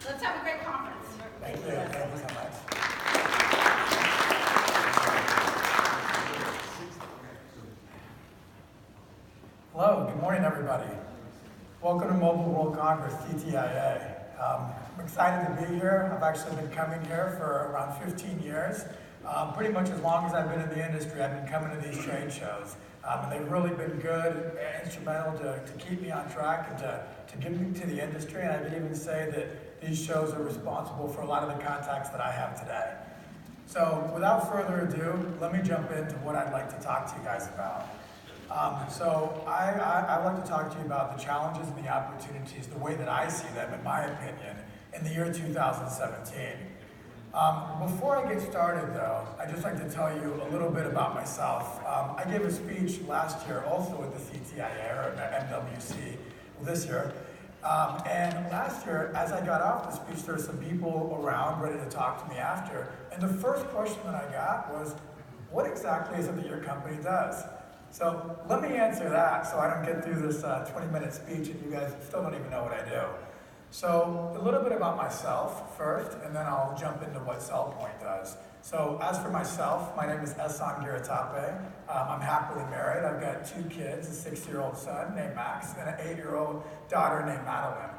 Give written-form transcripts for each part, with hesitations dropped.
Let's have a great conference. Thank you. Thank you so much. Hello, good morning, everybody. Welcome to Mobile World Congress, TTIA. I'm excited to be here. I've actually been coming here for around 15 years. Pretty much as long as I've been in the industry, I've been coming to these trade shows. And they've really been good, instrumental to keep me on track and to get me to the industry. And I could even say that these shows are responsible for a lot of the contacts that I have today. So without further ado, let me jump into what I'd like to talk to you guys about. I'd like to talk to you about the challenges and the opportunities, the way that I see them, in my opinion, in the year 2017. Before I get started, though, I'd just like to tell you a little bit about myself. I gave a speech last year, also at the CTIA, or MWC, this year. And last year, as I got off the speech, there were some people around ready to talk to me after. And the first question that I got was, what exactly is it that your company does? So let me answer that so I don't get through this 20-minute speech and you guys still don't even know what I do. So a little bit about myself first, and then I'll jump into what CellPoint does. So as for myself, my name is Ehsan Gharatappeh. I'm happily married. I've got 2 kids, a 6-year-old son named Max and an 8-year-old daughter named Madeline.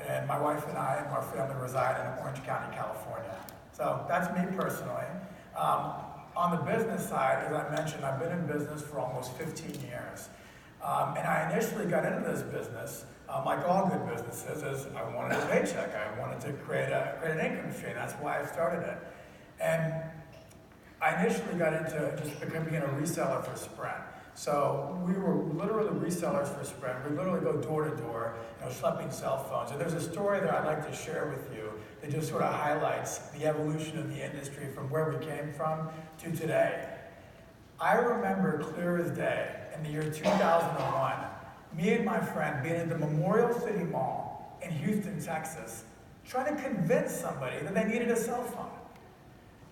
And my wife and I and our family reside in Orange County, California. So that's me personally. On the business side, as I mentioned, I've been in business for almost 15 years. And I initially got into this business, like all good businesses, is I wanted a paycheck. I wanted to create an income stream. That's why I started it. And I initially got into just becoming a reseller for Sprint. So we were literally resellers for Sprint. We literally go door to door, schlepping cell phones. And there's a story that I'd like to share with you that just sort of highlights the evolution of the industry from where we came from to today. I remember clear as day, in the year 2001, me and my friend being at the Memorial City Mall in Houston, Texas, trying to convince somebody that they needed a cell phone.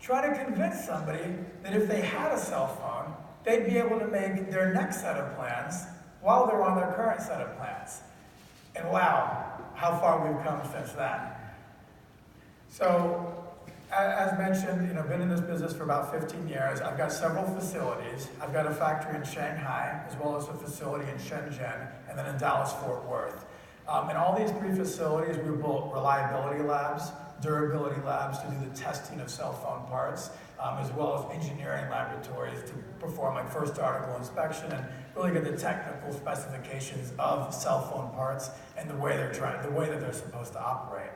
Trying to convince somebody that if they had a cell phone, they'd be able to make their next set of plans while they're on their current set of plans. And wow, how far we've come since then. So, as mentioned, been in this business for about 15 years. I've got several facilities. I've got a factory in Shanghai, as well as a facility in Shenzhen, and then in Dallas-Fort Worth. In all these 3 facilities, we built reliability labs, durability labs to do the testing of cell phone parts, as well as engineering laboratories to perform like first article inspection and really get the technical specifications of cell phone parts and the way that they're supposed to operate.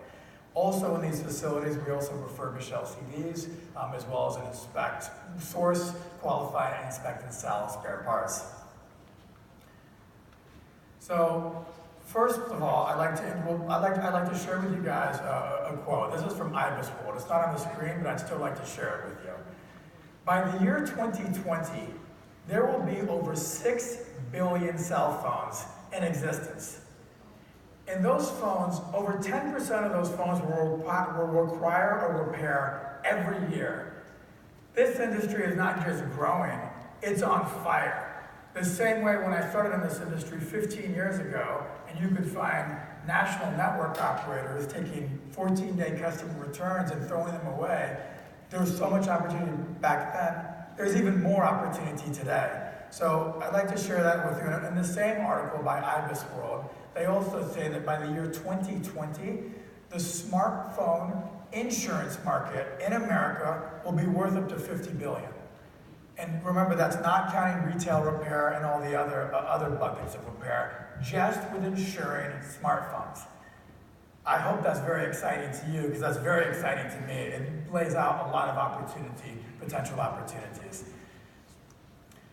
Also in these facilities, we also refurbish LCDs, as well as inspect, source, qualify, and inspect and sell spare parts. So, first of all, I'd like to share with you guys a quote. This is from Ibis World. It's not on the screen, but I'd still like to share it with you. By the year 2020, there will be over 6 billion cell phones in existence. And those phones, over 10% of those phones will require a repair every year. This industry is not just growing, it's on fire. The same way when I started in this industry 15 years ago, and you could find national network operators taking 14-day customer returns and throwing them away, there was so much opportunity back then. There's even more opportunity today. So I'd like to share that with you. In the same article by Ibis World, they also say that by the year 2020, the smartphone insurance market in America will be worth up to $50 billion. And remember, that's not counting retail repair and all the other buckets of repair, just with insuring smartphones. I hope that's very exciting to you, because that's very exciting to me. It lays out a lot of potential opportunities.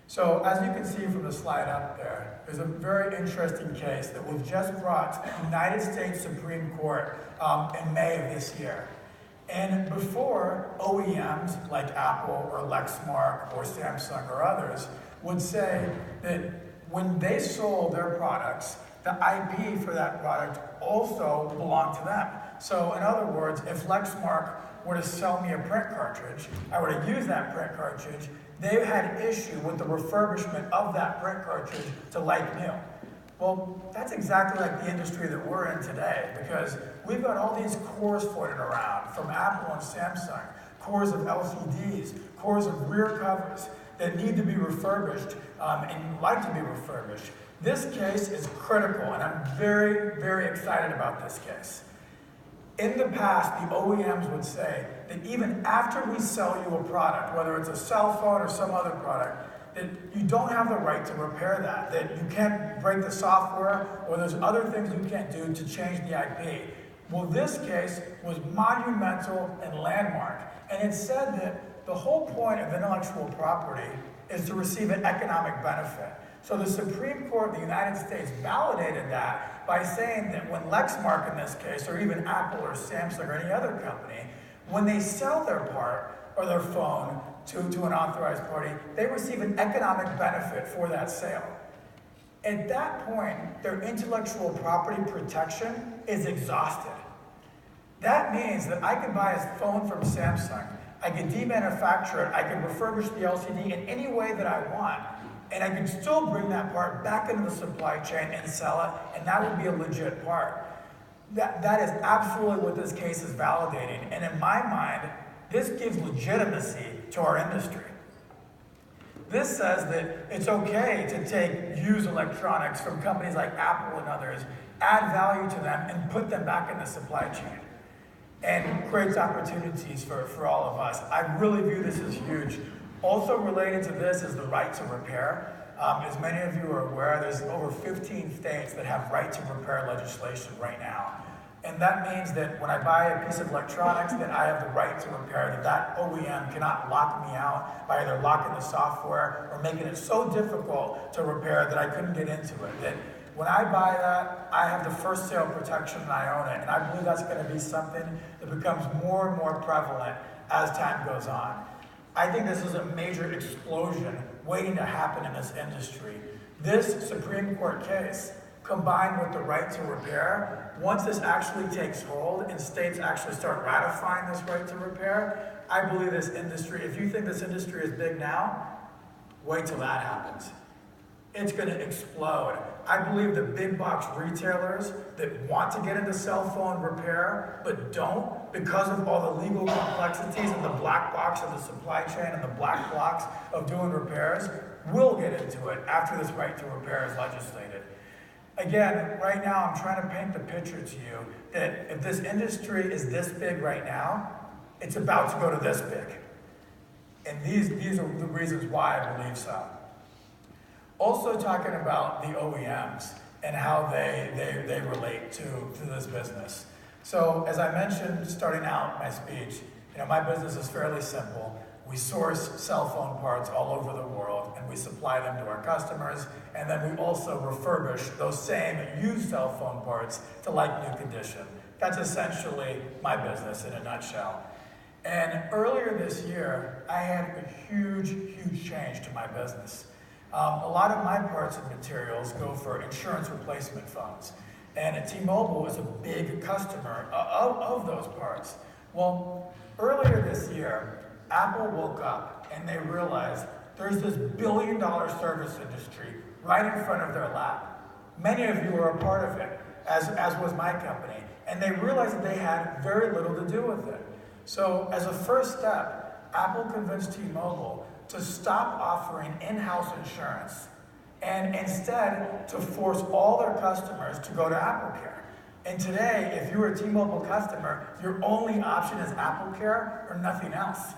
So, as you can see from the slide up there, there's a very interesting case that was just brought to the United States Supreme Court in May of this year. And before, OEMs like Apple or Lexmark or Samsung or others would say that when they sold their products, the IP for that product also belonged to them. So in other words, if Lexmark were to sell me a print cartridge, I were to use that print cartridge, they had issue with the refurbishment of that print cartridge to like new. Well, that's exactly like the industry that we're in today, because we've got all these cores floating around from Apple and Samsung, cores of LCDs, cores of rear covers that need to be refurbished and like to be refurbished. This case is critical, and I'm very, very excited about this case. In the past, the OEMs would say that even after we sell you a product, whether it's a cell phone or some other product, that you don't have the right to repair that you can't break the software, or there's other things you can't do to change the IP. Well, this case was monumental and landmark, and it said that the whole point of intellectual property is to receive an economic benefit. So the Supreme Court of the United States validated that by saying that when Lexmark in this case, or even Apple or Samsung or any other company, when they sell their part or their phone to an authorized party, they receive an economic benefit for that sale. At that point, their intellectual property protection is exhausted. That means that I can buy a phone from Samsung, I can demanufacture it, I can refurbish the LCD in any way that I want, and I can still bring that part back into the supply chain and sell it, and that would be a legit part. That is absolutely what this case is validating, and in my mind, this gives legitimacy to our industry. This says that it's okay to take used electronics from companies like Apple and others, add value to them, and put them back in the supply chain, and creates opportunities for all of us. I really view this as huge. Also related to this is the right to repair. As many of you are aware, there's over 15 states that have right to repair legislation right now. And that means that when I buy a piece of electronics, that I have the right to repair, that OEM cannot lock me out by either locking the software or making it so difficult to repair that I couldn't get into it. That when I buy that, I have the first sale protection and I own it. And I believe that's going to be something that becomes more and more prevalent as time goes on. I think this is a major explosion waiting to happen in this industry. This Supreme Court case, combined with the right to repair, once this actually takes hold and states actually start ratifying this right to repair, I believe this industry, if you think this industry is big now, wait till that happens. It's going to explode. I believe the big box retailers that want to get into cell phone repair but don't because of all the legal complexities and the black box of the supply chain and the black box of doing repairs will get into it after this right to repair is legislated. Again, right now I'm trying to paint the picture to you that if this industry is this big right now, it's about to go to this big. And these are the reasons why I believe so. Also talking about the OEMs and how they relate to this business. So as I mentioned starting out my speech, my business is fairly simple. We source cell phone parts all over the world and we supply them to our customers, and then we also refurbish those same used cell phone parts to like new condition. That's essentially my business in a nutshell. And earlier this year, I had a huge, huge change to my business. A lot of my parts and materials go for insurance replacement phones. And T-Mobile is a big customer of those parts. Well, earlier this year, Apple woke up and they realized there's this billion-dollar service industry right in front of their lap. Many of you are a part of it, as was my company. And they realized that they had very little to do with it. So as a first step, Apple convinced T-Mobile to stop offering in-house insurance and instead to force all their customers to go to AppleCare. And today, if you're a T-Mobile customer, your only option is AppleCare or nothing else.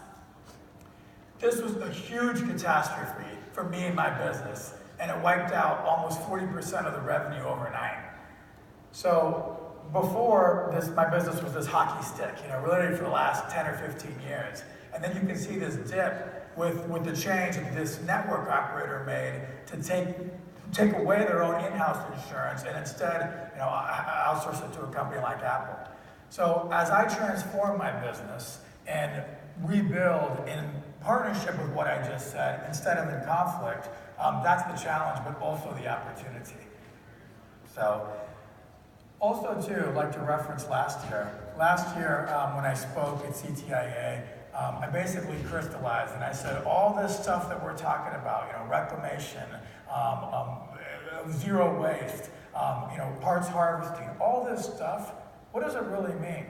This was a huge catastrophe for me and my business, and it wiped out almost 40% of the revenue overnight. So before this, my business was this hockey stick, really for the last 10 or 15 years. And then you can see this dip with the change that this network operator made to take away their own in-house insurance and instead, outsource it to a company like Apple. So as I transform my business and rebuild in partnership with what I just said, instead of in conflict, that's the challenge, but also the opportunity. So, also too, I'd like to reference last year. Last year, when I spoke at CTIA, I basically crystallized and I said all this stuff that we're talking about, reclamation, zero waste, parts harvesting, all this stuff. What does it really mean?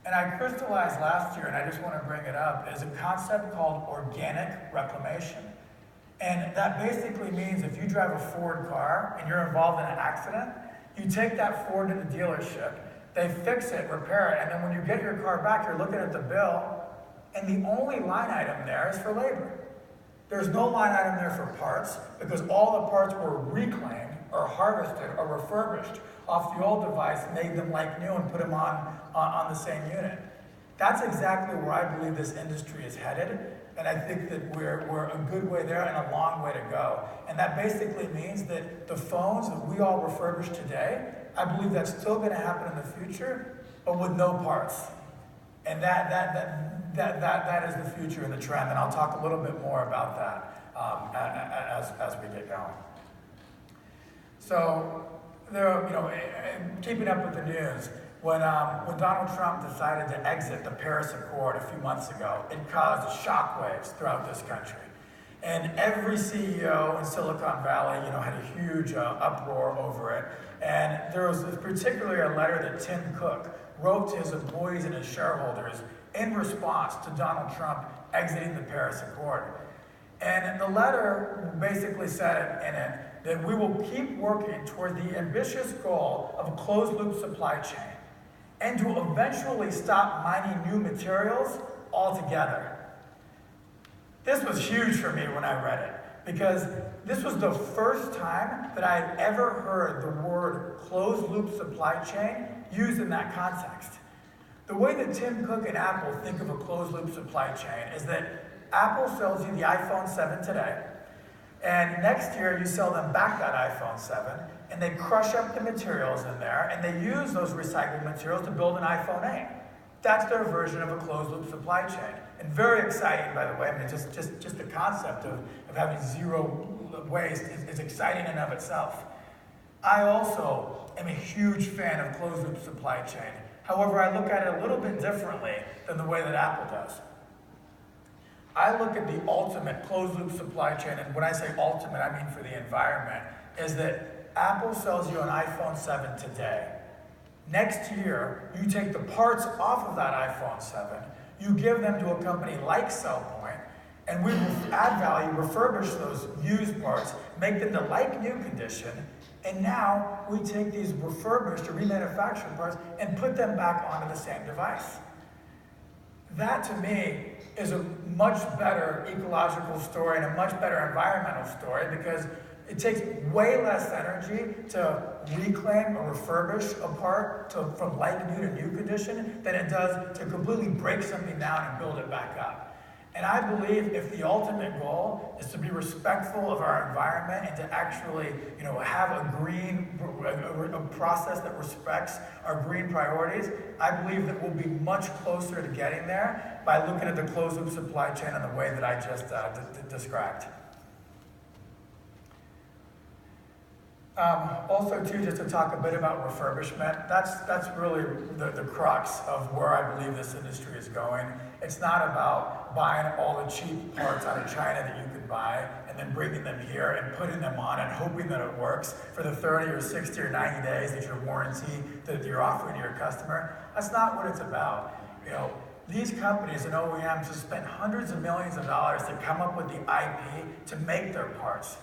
And I crystallized last year, and I just want to bring it up, is a concept called organic reclamation. And that basically means if you drive a Ford car and you're involved in an accident, you take that Ford to the dealership, they fix it, repair it, and then when you get your car back, you're looking at the bill, and the only line item there is for labor. There's no line item there for parts, because all the parts were reclaimed or harvested or refurbished off the old device, made them like new, and put them on the same unit. That's exactly where I believe this industry is headed, and I think that we're a good way there and a long way to go. And that basically means that the phones that we all refurbish today, I believe that's still going to happen in the future, but with no parts. And that is the future and the trend, and I'll talk a little bit more about that as we get going. So, keeping up with the news, when Donald Trump decided to exit the Paris Accord a few months ago, it caused shockwaves throughout this country. And every CEO in Silicon Valley, had a huge uproar over it. And there was particularly a letter that Tim Cook wrote to his employees and his shareholders in response to Donald Trump exiting the Paris Accord. And the letter basically said in it that we will keep working toward the ambitious goal of a closed-loop supply chain and to eventually stop mining new materials altogether. This was huge for me when I read it, because this was the first time that I had ever heard the word closed-loop supply chain used in that context. The way that Tim Cook and Apple think of a closed-loop supply chain is that Apple sells you the iPhone 7 today, and next year you sell them back that iPhone 7, and they crush up the materials in there, and they use those recycled materials to build an iPhone 8. That's their version of a closed-loop supply chain. And very exciting, by the way. I mean, just the concept of having zero waste is exciting in and of itself. I also am a huge fan of closed-loop supply chain. However, I look at it a little bit differently than the way that Apple does. I look at the ultimate closed-loop supply chain, and when I say ultimate, I mean for the environment, is that Apple sells you an iPhone 7 today. Next year, you take the parts off of that iPhone 7, you give them to a company like CellPoint, and we will add value, refurbish those used parts, make them to like-new condition, and now we take these refurbished or remanufactured parts and put them back onto the same device. That, to me, is a much better ecological story and a much better environmental story, because it takes way less energy to reclaim or refurbish a part from like-new to new condition than it does to completely break something down and build it back up. And I believe if the ultimate goal is to be respectful of our environment and to actually, have a process that respects our green priorities, I believe that we'll be much closer to getting there by looking at the closed-loop supply chain in the way that I just described. Also, too, just to talk a bit about refurbishment, that's really the crux of where I believe this industry is going. It's not about buying all the cheap parts out of China that you can buy and then bringing them here and putting them on and hoping that it works for the 30 or 60 or 90 days that your warranty that you're offering to your customer. That's not what it's about. These companies and OEMs have spent hundreds of millions of dollars to come up with the IP to make their parts.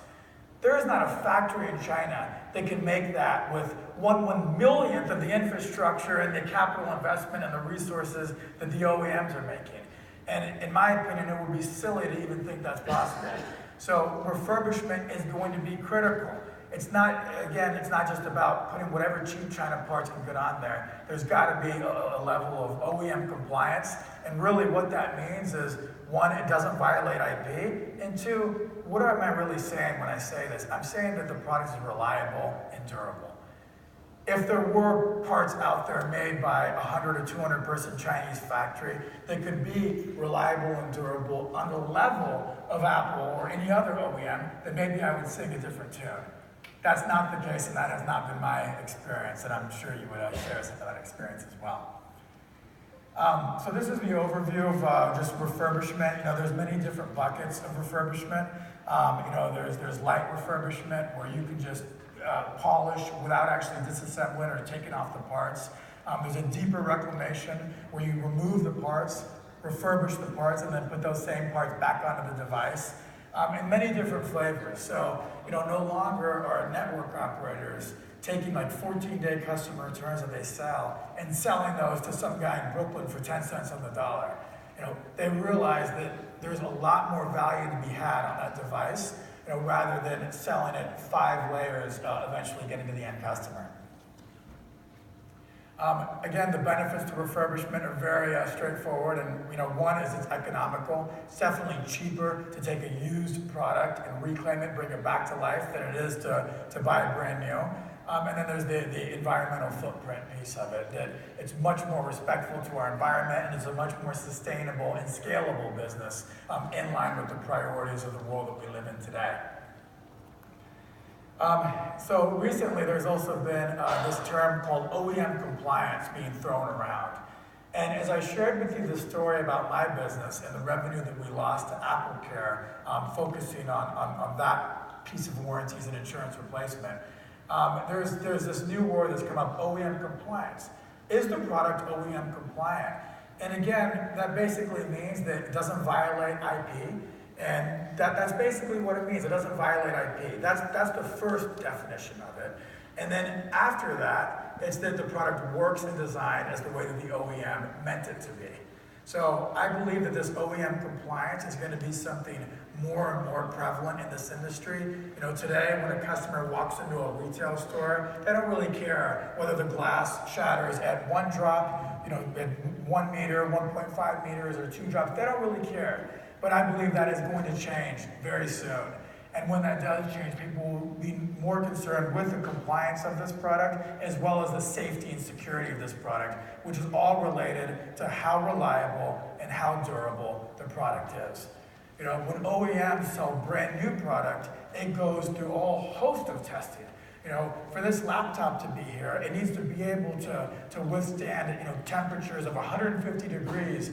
There is not a factory in China that can make that with one millionth of the infrastructure and the capital investment and the resources that the OEMs are making. And in my opinion, it would be silly to even think that's possible. So refurbishment is going to be critical. It's not just about putting whatever cheap China parts can get on there. There's got to be a level of OEM compliance. And really what that means is, one, it doesn't violate IP, and two, what am I really saying when I say this? I'm saying that the product is reliable and durable. If there were parts out there made by a 100 or 200 person Chinese factory that could be reliable and durable on the level of Apple or any other OEM, then maybe I would sing a different tune. That's not the case, and that has not been my experience, and I'm sure you would share some of that experience as well. So this is the overview of just refurbishment. There's many different buckets of refurbishment. There's light refurbishment where you can just polished without actually disassembling or taking off the parts. There's a deeper reclamation where you remove the parts, refurbish the parts, and then put those same parts back onto the device. In many different flavors. So, no longer are network operators taking like 14-day customer returns that they sell and selling those to some guy in Brooklyn for 10 cents on the dollar. They realize that there's a lot more value to be had on that device, rather than selling it 5 layers, eventually getting to the end customer. Again, the benefits to refurbishment are very straightforward, and one is it's economical. It's definitely cheaper to take a used product and reclaim it, bring it back to life, than it is to buy a brand new. And then there's the environmental footprint piece of it, that it's much more respectful to our environment, and it's a much more sustainable and scalable business in line with the priorities of the world that we live in today. So recently there's also been this term called OEM compliance being thrown around. And as I shared with you the story about my business and the revenue that we lost to AppleCare, focusing on that piece of warranties and insurance replacement, there's this new word that's come up, OEM compliance. Is the product OEM compliant? And again, that basically means that it doesn't violate IP. And that's basically what it means. It doesn't violate IP. That's the first definition of it. And then after that, it's that the product works and designed as the way that the OEM meant it to be. So I believe that this OEM compliance is going to be something more and more prevalent in this industry. Today when a customer walks into a retail store, they don't really care whether the glass shatters at 1 drop, at 1 meter, 1.5 meters, or 2 drops. They don't really care. But I believe that is going to change very soon. And when that does change, people will be more concerned with the compliance of this product, as well as the safety and security of this product, which is all related to how reliable and how durable the product is. When OEMs sell brand new product, it goes through a whole host of testing. For this laptop to be here, it needs to be able to withstand, temperatures of 150 degrees,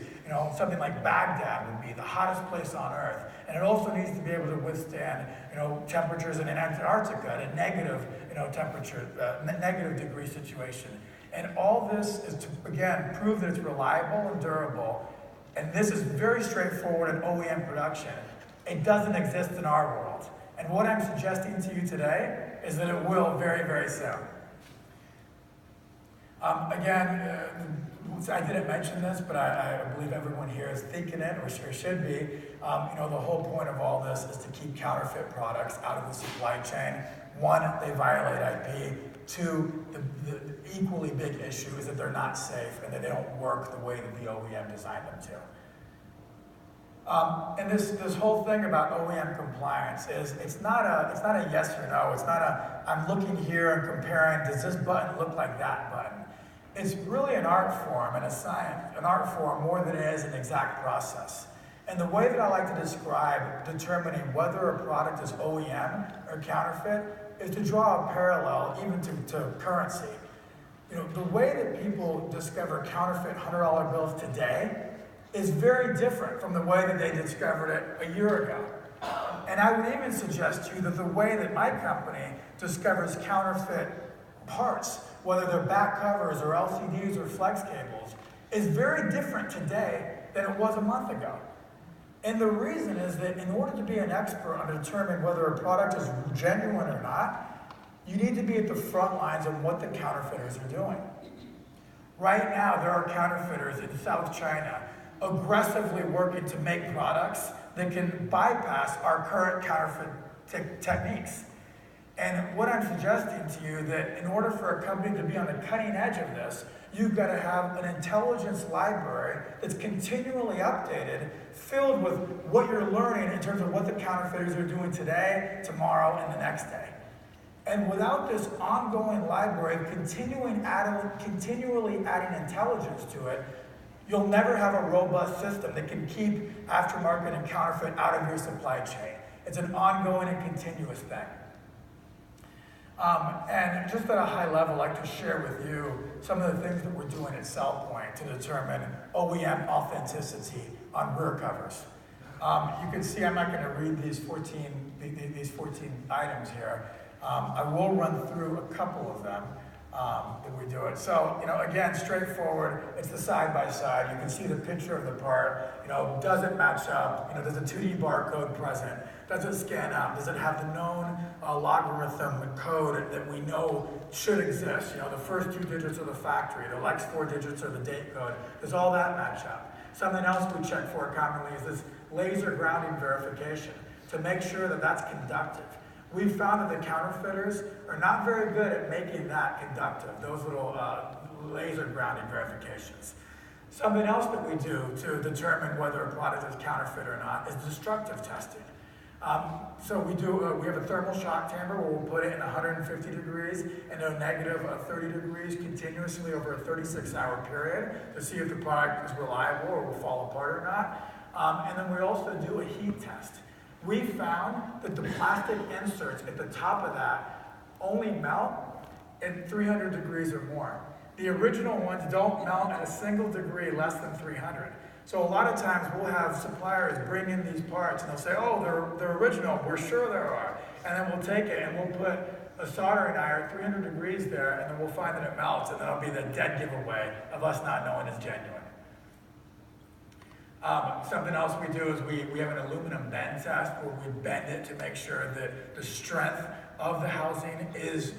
something like Baghdad would be the hottest place on earth. And it also needs to be able to withstand, temperatures in Antarctica, a negative, temperature, negative degree situation. And all this is to, again, prove that it's reliable and durable. And this is very straightforward in OEM production. It doesn't exist in our world. And what I'm suggesting to you today is that it will very, very soon. Again, I didn't mention this, but I believe everyone here is thinking it, or should be. The whole point of all this is to keep counterfeit products out of the supply chain. 1, they violate IP. 2, the equally big issue is that they're not safe and that they don't work the way that the OEM designed them to. And this whole thing about OEM compliance is it's not a yes or no. It's not a I'm looking here and comparing, does this button look like that button? It's really an art form and a science, an art form more than it is an exact process. And the way that I like to describe determining whether a product is OEM or counterfeit is to draw a parallel even to currency. The way that people discover counterfeit $100 bills today is very different from the way that they discovered it a year ago. And I would even suggest to you that the way that my company discovers counterfeit parts, whether they're back covers or LCDs or flex cables, is very different today than it was a month ago. And the reason is that in order to be an expert on determining whether a product is genuine or not, you need to be at the front lines of what the counterfeiters are doing. Right now, there are counterfeiters in South China aggressively working to make products that can bypass our current counterfeit techniques. And what I'm suggesting to you that in order for a company to be on the cutting edge of this, you've got to have an intelligence library that's continually updated, filled with what you're learning in terms of what the counterfeiters are doing today, tomorrow, and the next day. And without this ongoing library, continually adding intelligence to it, you'll never have a robust system that can keep aftermarket and counterfeit out of your supply chain. It's an ongoing and continuous thing. And just at a high level, I'd like to share with you some of the things that we're doing at CellPoint to determine OEM authenticity on rear covers. You can see I'm not going to read these 14 items here, I will run through a couple of them if we do it. So, again, straightforward, it's the side-by-side. You can see the picture of the part, does it match up? There's a 2D barcode present. Does it scan out? Does it have the known logarithm code that we know should exist? The first 2 digits of the factory, the next 4 digits are the date code. Does all that match up? Something else we check for commonly is this laser grounding verification to make sure that that's conductive. We've found that the counterfeiters are not very good at making that conductive, those little laser grounding verifications. Something else that we do to determine whether a product is counterfeit or not is destructive testing. So we have a thermal shock chamber where we'll put it in 150 degrees and a negative 30 degrees continuously over a 36-hour period to see if the product is reliable or will fall apart or not. And then we also do a heat test. We found that the plastic inserts at the top of that only melt at 300 degrees or more. The original ones don't melt at a single degree less than 300. So a lot of times we'll have suppliers bring in these parts and they'll say, oh, they're original, we're sure they are. And then we'll take it and we'll put a soldering iron at 300 degrees there and then we'll find that it melts and that'll be the dead giveaway of us not knowing it's genuine. Something else we do is we have an aluminum bend test where we bend it to make sure that the strength of the housing is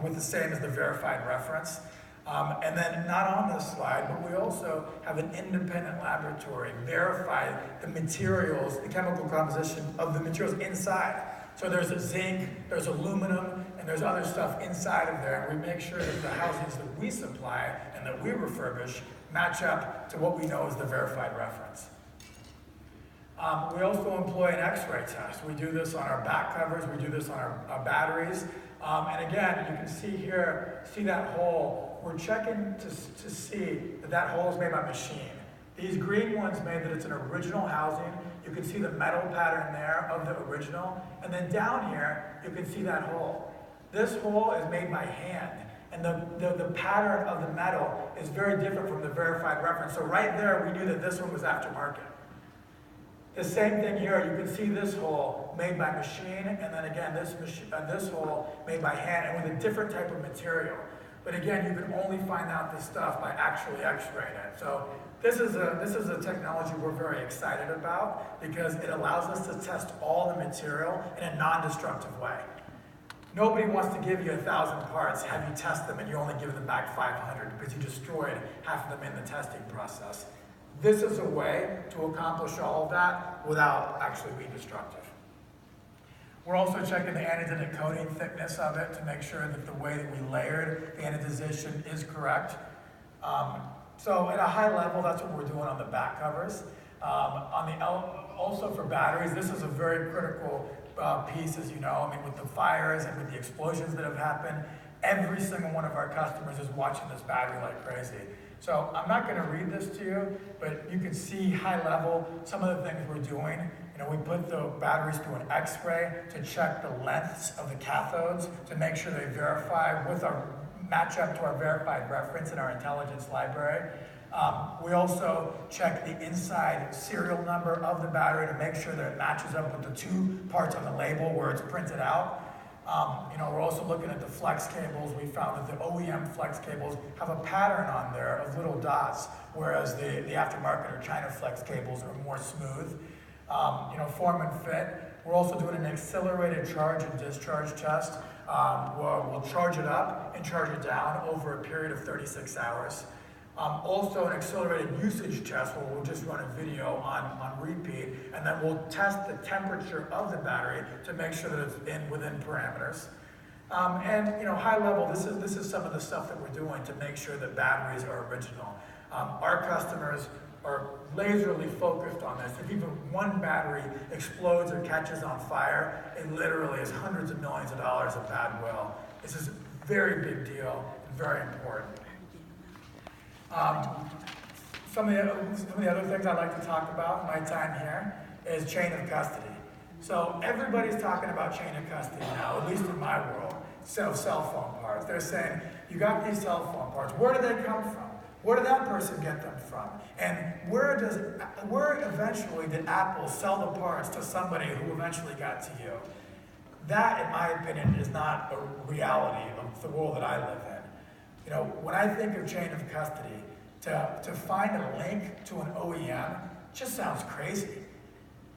with the same as the verified reference. And then not on this slide, but we also have an independent laboratory verify the materials, the chemical composition of the materials inside. So there's a zinc, there's aluminum, and there's other stuff inside of there, and we make sure that the housings that we supply and that we refurbish match up to what we know is the verified reference. We also employ an X-ray test. We do this on our back covers, we do this on our batteries. And again, you can see here, see that hole. We're checking to see that that hole is made by machine. These green ones made that it's an original housing. You can see the metal pattern there of the original. And then down here, you can see that hole. This hole is made by hand. And the pattern of the metal is very different from the verified reference. So right there, we knew that this one was aftermarket. The same thing here, you can see this hole made by machine, and then again, this hole made by hand, and with a different type of material. But again, you can only find out this stuff by actually x-raying it. So this is a technology we're very excited about because it allows us to test all the material in a non-destructive way. Nobody wants to give you 1,000 parts, have you test them, and you only give them back 500 because you destroyed half of them in the testing process. This is a way to accomplish all of that without actually being destructive. We're also checking the anodized coating thickness of it to make sure that the way that we layered the anodization is correct. So at a high level, that's what we're doing on the back covers. Also for batteries, this is a very critical piece, as you know. I mean, with the fires and with the explosions that have happened, every single one of our customers is watching this battery like crazy. So I'm not going to read this to you, but you can see high level some of the things we're doing. We put the batteries through an X-ray to check the lengths of the cathodes to make sure they verify with our match up to our verified reference in our intelligence library. We also check the inside serial number of the battery to make sure that it matches up with the 2 parts on the label where it's printed out. We're also looking at the flex cables. We found that the OEM flex cables have a pattern on there of little dots, whereas the aftermarket or China flex cables are more smooth. Form and fit. We're also doing an accelerated charge and discharge test where we'll charge it up and charge it down over a period of 36 hours. Also an accelerated usage test where we'll just run a video on repeat, and then we'll test the temperature of the battery to make sure that it's within parameters. High level, this is some of the stuff that we're doing to make sure that batteries are original. Our customers are laserly focused on this. If even one battery explodes or catches on fire, it literally is hundreds of millions of dollars of bad will. This is a very big deal, very important. Some of the other things I'd like to talk about in my time here is chain of custody. So everybody's talking about chain of custody now, at least in my world, cell phone parts. They're saying, you got these cell phone parts, where do they come from? Where did that person get them from? And where eventually did Apple sell the parts to somebody who eventually got to you? That, in my opinion, is not a reality of the world that I live in. You know, when I think of chain of custody, to find a link to an OEM just sounds crazy.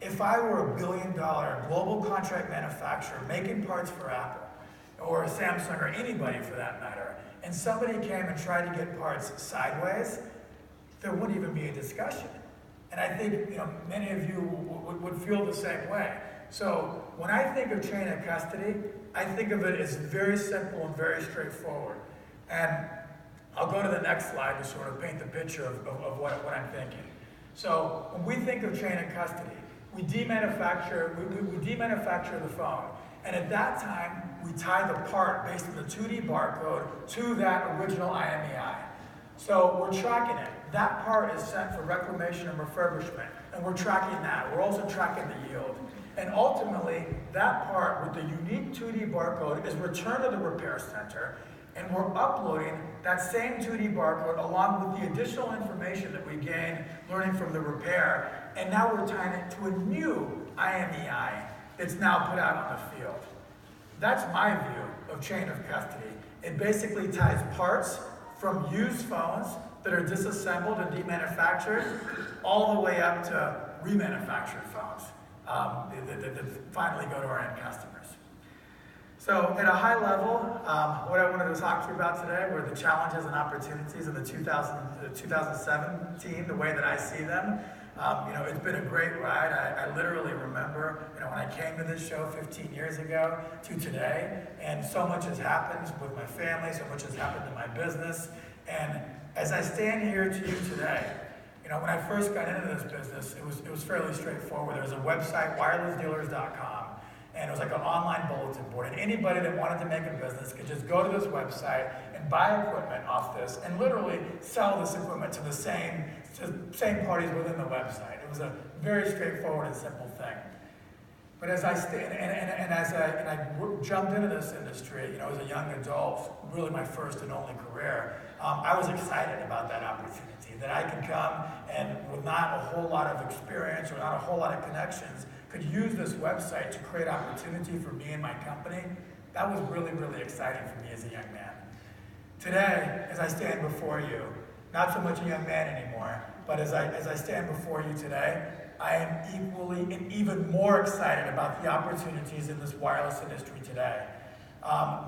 If I were a billion-dollar global contract manufacturer making parts for Apple, or Samsung, or anybody for that matter, and somebody came and tried to get parts sideways, there wouldn't even be a discussion. And I think, you know, many of you would feel the same way. So when I think of chain of custody, I think of it as very simple and very straightforward. And I'll go to the next slide to sort of paint the picture of what I'm thinking. So when we think of chain of custody, we demanufacture the phone. And at that time, we tie the part based on the 2D barcode to that original IMEI. So we're tracking it. That part is sent for reclamation and refurbishment, and we're tracking that. We're also tracking the yield. And ultimately, that part with the unique 2D barcode is returned to the repair center, and we're uploading that same 2D barcode along with the additional information that we gain learning from the repair, and now we're tying it to a new IMEI that's now put out on the field. That's my view of chain of custody. It basically ties parts from used phones that are disassembled and demanufactured all the way up to remanufactured phones that finally go to our end customers. So at a high level, what I wanted to talk to you about today were the challenges and opportunities in the 2017, the way that I see them. You know, it's been a great ride. I literally remember, you know, when I came to this show 15 years ago to today, and so much has happened with my family, so much has happened in my business. And as I stand here to you today, you know, when I first got into this business, it was fairly straightforward. There was a website, wirelessdealers.com, and it was like an online bulletin board. And anybody that wanted to make a business could just go to this website and buy equipment off this and literally sell this equipment to the same parties within the website. It was a very straightforward and simple thing. But as I jumped into this industry, you know, as a young adult, really my first and only career, I was excited about that opportunity, that I could come and with not a whole lot of experience or not a whole lot of connections, could use this website to create opportunity for me and my company. That was really, really exciting for me as a young man. Today, as I stand before you, not so much a young man anymore, but as I stand before you today, I am equally and even more excited about the opportunities in this wireless industry today.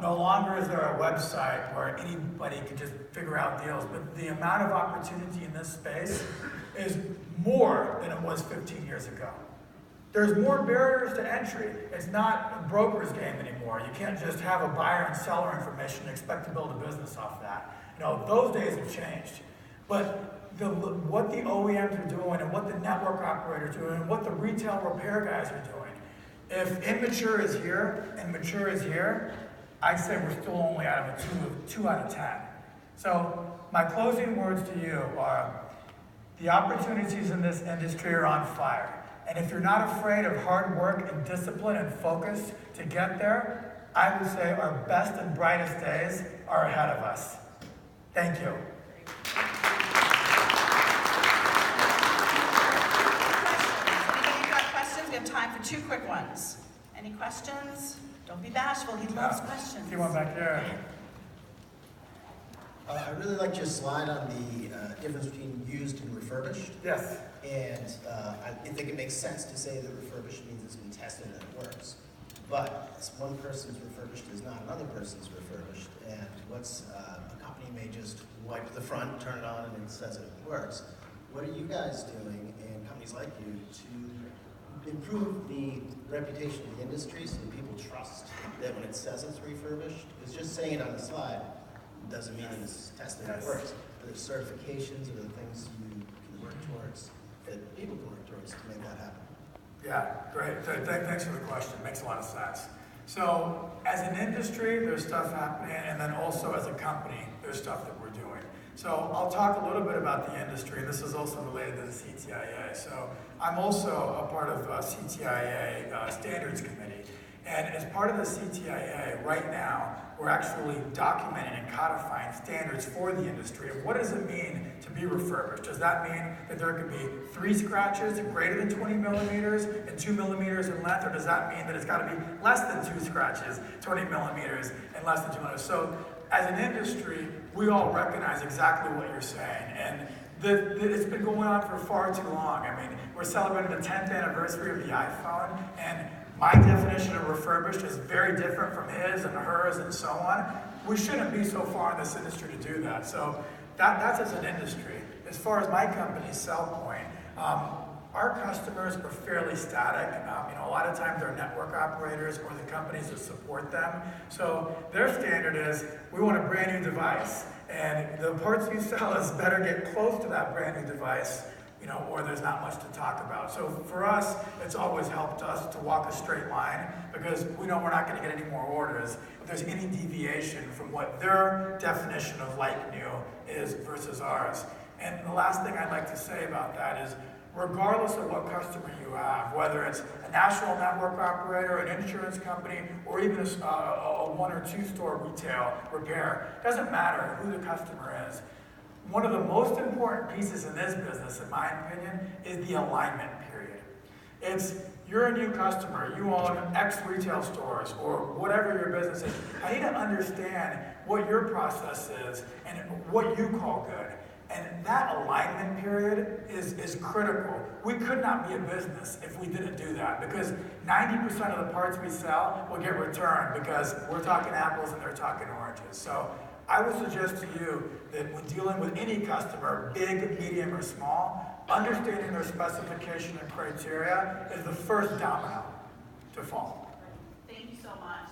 No longer is there a website where anybody can just figure out deals, but the amount of opportunity in this space is more than it was 15 years ago. There's more barriers to entry. It's not a broker's game anymore. You can't just have a buyer and seller information and expect to build a business off that. You know, those days have changed. But what the OEMs are doing and what the network operators are doing and what the retail repair guys are doing, if immature is here and mature is here, I'd say we're still only out of a 2 out of 10. So my closing words to you are, the opportunities in this industry are on fire. And if you're not afraid of hard work and discipline and focus to get there, I would say our best and brightest days are ahead of us. Thank you. Anybody got questions? We have time for 2 quick ones. Any questions? Don't be bashful. He loves questions. See one back there. I really liked your slide on the difference between used and refurbished. Yes. And I think it makes sense to say that refurbished means it's been tested and it works. But one person's refurbished is not another person's refurbished. And a company may just wipe the front, turn it on, and it says it works. What are you guys doing, and companies like you, to improve the reputation of the industry so that people trust that when it says it's refurbished, because just saying it on the slide doesn't mean it's tested and it works. But there's certifications or the things you can work towards, that people can work towards to make that happen. Yeah, great. Thanks for the question. Makes a lot of sense. So as an industry, there's stuff happening, and then also as a company, there's stuff that we're doing. So I'll talk a little bit about the industry. This is also related to the CTIA. So I'm also a part of CTIA Standards Committee. And as part of the CTIA, right now, we're actually documenting and codifying standards for the industry of what does it mean to be refurbished. Does that mean that there could be 3 scratches greater than 20 millimeters and 2 millimeters in length, or does that mean that it's got to be less than 2 scratches, 20 millimeters and less than 2 millimeters? So as an industry, we all recognize exactly what you're saying. And it's been going on for far too long. I mean, we're celebrating the 10th anniversary of the iPhone, and my definition of refurbished is very different from his and hers and so on. We shouldn't be so far in this industry to do that. So that's as an industry. As far as my company's SellPoint, our customers are fairly static. A lot of times they're network operators or the companies that support them. So their standard is, we want a brand new device. And the parts you sell is better get close to that brand new device, or there's not much to talk about. So for us, it's always helped us to walk a straight line because we know we're not going to get any more orders if there's any deviation from what their definition of like new is versus ours. And the last thing I'd like to say about that is, regardless of what customer you have, whether it's a national network operator, an insurance company, or even a 1 or 2 store retail repair, doesn't matter who the customer is. One of the most important pieces in this business, in my opinion, is the alignment period. It's, you're a new customer, you own X retail stores, or whatever your business is. I need to understand what your process is and what you call good. And that alignment period is critical. We could not be a business if we didn't do that, because 90% of the parts we sell will get returned because we're talking apples and they're talking oranges. So I would suggest to you that when dealing with any customer, big, medium, or small, understanding their specification and criteria is the first domino to fall. Thank you so much.